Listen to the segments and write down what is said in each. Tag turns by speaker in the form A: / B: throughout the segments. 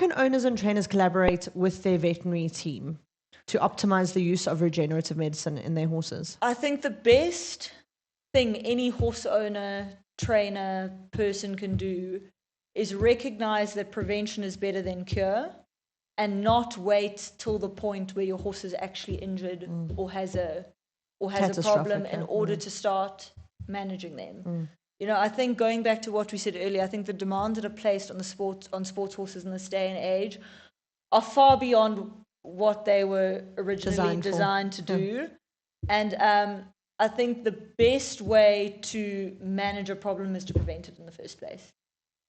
A: can owners and trainers collaborate with their veterinary team to optimize the use of regenerative medicine in their horses?
B: I think the best thing any horse owner, trainer, person can do is recognize that prevention is better than cure, and not wait till the point where your horse is actually injured or has a problem in order to start managing them. You know, I think going back to what we said earlier, I think the demands that are placed on sports horses in this day and age are far beyond what they were originally designed to do. And I think the best way to manage a problem is to prevent it in the first place.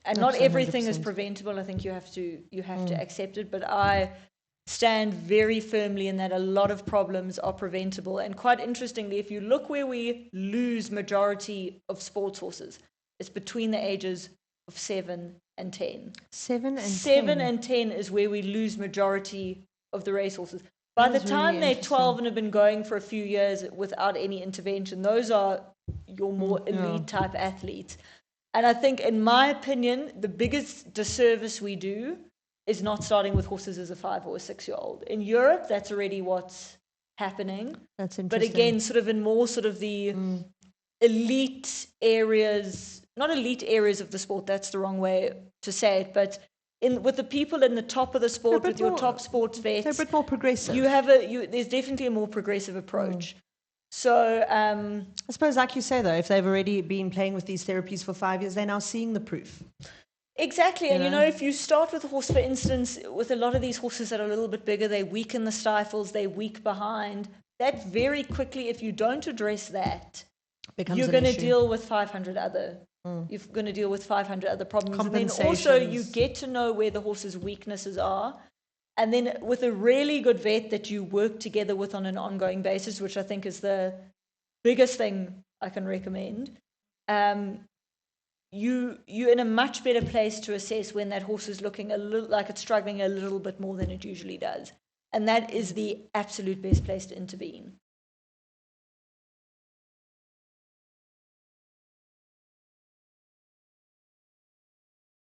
B: And not everything 100%. Is preventable. I think you have to accept it. But I stand very firmly in that a lot of problems are preventable. And quite interestingly, if you look where we lose majority of sports horses, it's between the ages of 7 and 10.
A: 7
B: and 10 is where we lose majority of the racehorses. By the time they're 12 and have been going for a few years without any intervention, those are your more elite type athletes. And I think, in my opinion, the biggest disservice we do is not starting with horses as a 5 or a 6-year-old. In Europe, that's already what's happening.
A: That's interesting.
B: But again, sort of in more sort of the elite areas, not elite areas of the sport, that's the wrong way to say it, but with the people in the top of the sport, with your top sports vets,
A: they're a bit more progressive.
B: There's definitely a more progressive approach. So
A: I suppose, like you say, though, if they've already been playing with these therapies for 5 years, they're now seeing the proof.
B: Exactly. And, you know, if you start with a horse, for instance, with a lot of these horses that are a little bit bigger, they weaken the stifles, they weak behind. That very quickly, if you don't address that, you're going to deal with 500 other You're going to deal with 500 other problems. And then also you get to know where the horse's weaknesses are. And then with a really good vet that you work together with on an ongoing basis, which I think is the biggest thing I can recommend, you're in a much better place to assess when that horse is looking a little like it's struggling a little bit more than it usually does. And that is the absolute best place to intervene.